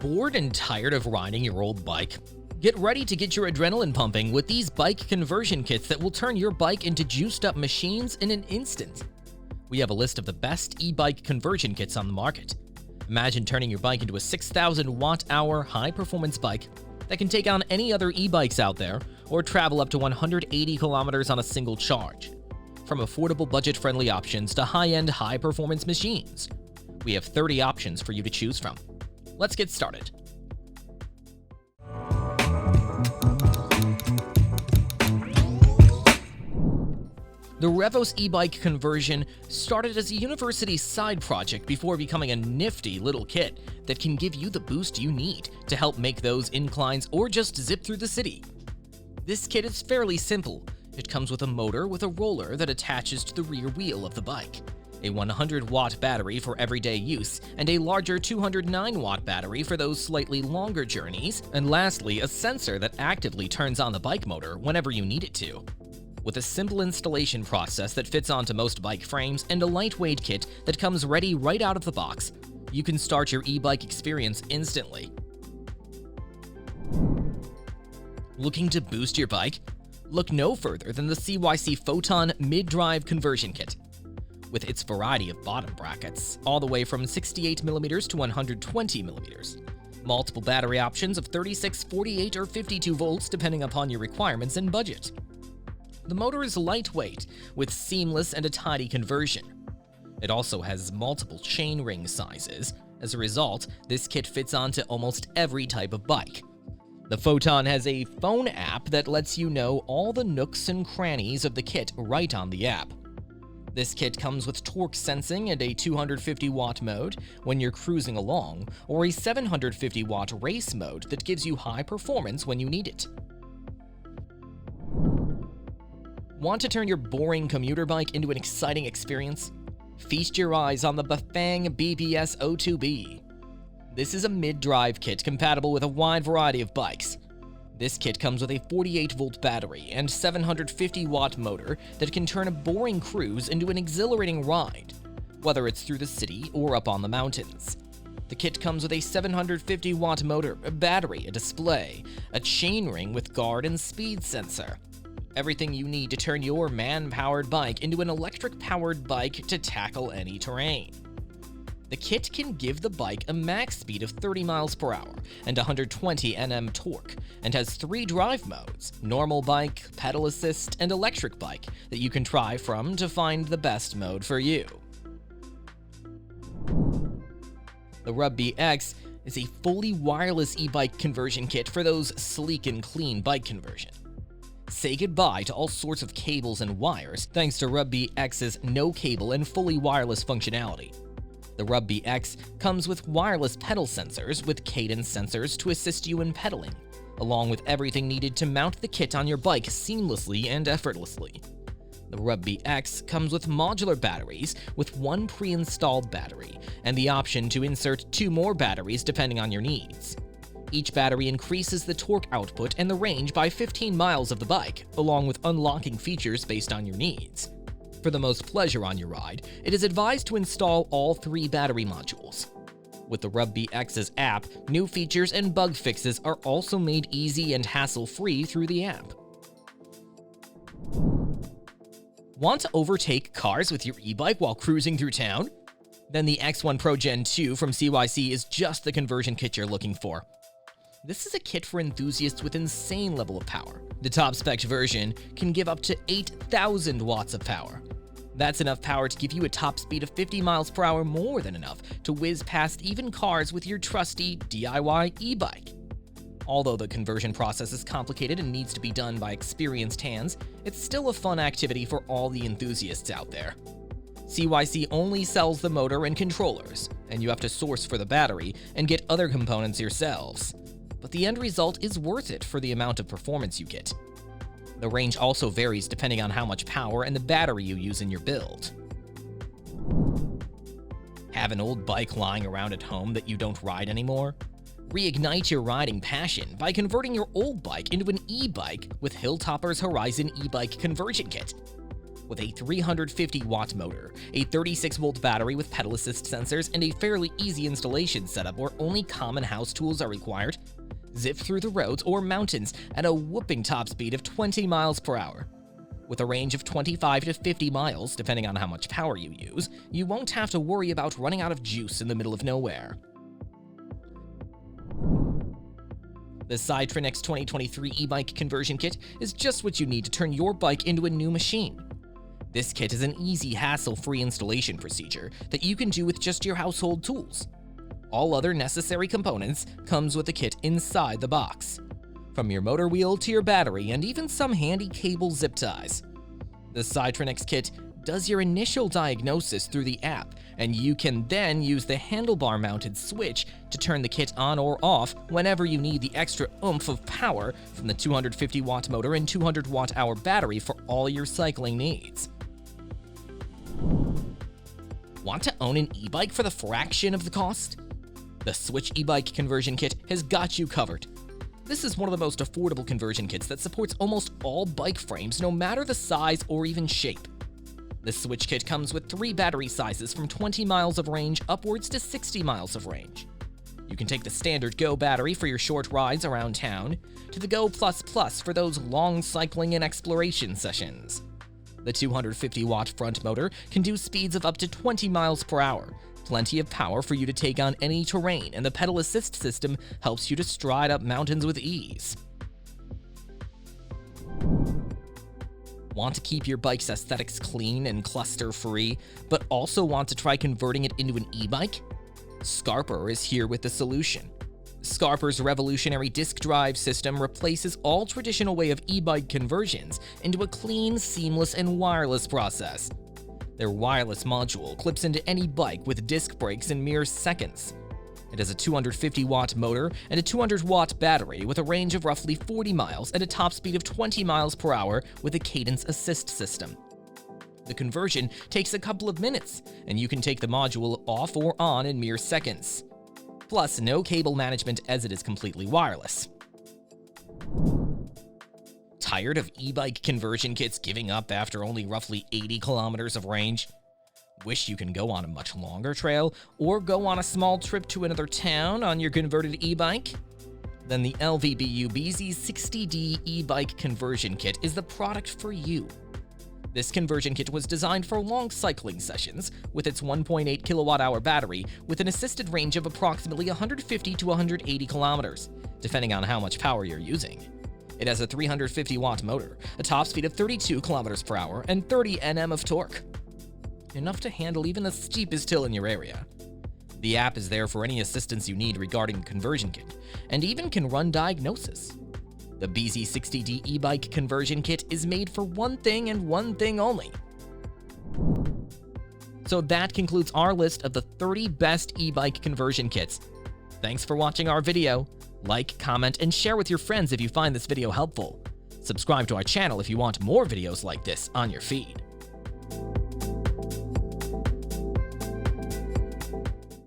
Bored and tired of riding your old bike? Get ready to get your adrenaline pumping with these bike conversion kits that will turn your bike into juiced up machines in an instant. We have a list of the best e-bike conversion kits on the market. Imagine turning your bike into a 6,000 watt-hour high-performance bike that can take on any other e-bikes out there or travel up to 180 kilometers on a single charge. From affordable budget-friendly options to high-end high-performance machines, we have 30 options for you to choose from. Let's get started. The Revos e-bike conversion started as a university side project before becoming a nifty little kit that can give you the boost you need to help make those inclines or just zip through the city. This kit is fairly simple. It comes with a motor with a roller that attaches to the rear wheel of the bike, a 100-watt battery for everyday use, and a larger 209-watt battery for those slightly longer journeys, and lastly, a sensor that actively turns on the bike motor whenever you need it to. With a simple installation process that fits onto most bike frames and a lightweight kit that comes ready right out of the box, you can start your e-bike experience instantly. Looking to boost your bike? Look no further than the CYC Photon Mid-Drive Conversion Kit. With its variety of bottom brackets, all the way from 68mm to 120mm. Multiple battery options of 36, 48, or 52 volts depending upon your requirements and budget. The motor is lightweight, with seamless and a tidy conversion. It also has multiple chainring sizes. As a result, this kit fits onto almost every type of bike. The Photon has a phone app that lets you know all the nooks and crannies of the kit right on the app. This kit comes with torque sensing and a 250-watt mode when you're cruising along, or a 750-watt race mode that gives you high performance when you need it. Want to turn your boring commuter bike into an exciting experience? Feast your eyes on the Bafang BBS O2B. This is a mid-drive kit compatible with a wide variety of bikes. This kit comes with a 48-volt battery and 750-watt motor that can turn a boring cruise into an exhilarating ride, whether it's through the city or up on the mountains. The kit comes with a 750-watt motor, a battery, a display, a chainring with guard and speed sensor. Everything you need to turn your man-powered bike into an electric-powered bike to tackle any terrain. The kit can give the bike a max speed of 30 miles per hour and 120 Nm torque, and has 3 drive modes: normal bike, pedal assist, and electric bike that you can try from to find the best mode for you. The Rub-B X is a fully wireless e-bike conversion kit for those sleek and clean bike conversion. Say goodbye to all sorts of cables and wires thanks to Rub-B X's no cable and fully wireless functionality. The Rub-B X comes with wireless pedal sensors with cadence sensors to assist you in pedaling, along with everything needed to mount the kit on your bike seamlessly and effortlessly. The Rub-B X comes with modular batteries with 1 pre-installed battery and the option to insert 2 more batteries depending on your needs. Each battery increases the torque output and the range by 15 miles of the bike, along with unlocking features based on your needs. For the most pleasure on your ride, it is advised to install all 3 battery modules. With the Rub-B X's app, new features and bug fixes are also made easy and hassle-free through the app. Want to overtake cars with your e-bike while cruising through town? Then the X1 Pro Gen 2 from CYC is just the conversion kit you're looking for. This is a kit for enthusiasts with insane level of power. The top-spec version can give up to 8,000 watts of power. That's enough power to give you a top speed of 50 miles per hour, more than enough to whiz past even cars with your trusty DIY e-bike. Although the conversion process is complicated and needs to be done by experienced hands, it's still a fun activity for all the enthusiasts out there. CYC only sells the motor and controllers, and you have to source for the battery and get other components yourselves. But the end result is worth it for the amount of performance you get. The range also varies depending on how much power and the battery you use in your build. Have an old bike lying around at home that you don't ride anymore? Reignite your riding passion by converting your old bike into an e-bike with Hilltopper's Horizon e-bike conversion kit. with a 350-watt motor, a 36-volt battery with pedal assist sensors, and a fairly easy installation setup where only common house tools are required, zip through the roads or mountains at a whooping top speed of 20 miles per hour. With a range of 25 to 50 miles, depending on how much power you use, you won't have to worry about running out of juice in the middle of nowhere. The Cytron-X 2023 e-bike conversion kit is just what you need to turn your bike into a new machine. This kit is an easy, hassle-free installation procedure that you can do with just your household tools. All other necessary components comes with the kit inside the box, from your motor wheel to your battery and even some handy cable zip ties. The Cytron-X kit does your initial diagnosis through the app, and you can then use the handlebar-mounted switch to turn the kit on or off whenever you need the extra oomph of power from the 250-watt motor and 200-watt-hour battery for all your cycling needs. Want to own an e-bike for the fraction of the cost? The Switch e-bike conversion kit has got you covered. This is one of the most affordable conversion kits that supports almost all bike frames, no matter the size or even shape. The Switch kit comes with 3 battery sizes from 20 miles of range upwards to 60 miles of range. You can take the standard Go battery for your short rides around town, to the Go++ for those long cycling and exploration sessions. The 250-watt front motor can do speeds of up to 20 miles per hour, plenty of power for you to take on any terrain, and the pedal assist system helps you to stride up mountains with ease. Want to keep your bike's aesthetics clean and cluster-free, but also want to try converting it into an e-bike? Scarper is here with the solution. Scarper's revolutionary disk drive system replaces all traditional way of e-bike conversions into a clean, seamless, and wireless process. Their wireless module clips into any bike with disc brakes in mere seconds. It has a 250-watt motor and a 200-watt battery with a range of roughly 40 miles and a top speed of 20 miles per hour with a cadence assist system. The conversion takes a couple of minutes, and you can take the module off or on in mere seconds. Plus, no cable management as it is completely wireless. Tired of e-bike conversion kits giving up after only roughly 80 kilometers of range? Wish you can go on a much longer trail or go on a small trip to another town on your converted e-bike? Then the LVBU BZ60D e-bike conversion kit is the product for you. This conversion kit was designed for long cycling sessions with its 1.8 kilowatt-hour battery with an assisted range of approximately 150 to 180 kilometers, depending on how much power you're using. It has a 350-watt motor, a top speed of 32 kilometers per hour, and 30 Nm of torque. Enough to handle even the steepest hill in your area. The app is there for any assistance you need regarding the conversion kit, and even can run diagnosis. The BZ60D e-bike conversion kit is made for one thing and one thing only. So that concludes our list of the 30 best e-bike conversion kits. Thanks for watching our video. Like, comment, and share with your friends if you find this video helpful. Subscribe to our channel if you want more videos like this on your feed.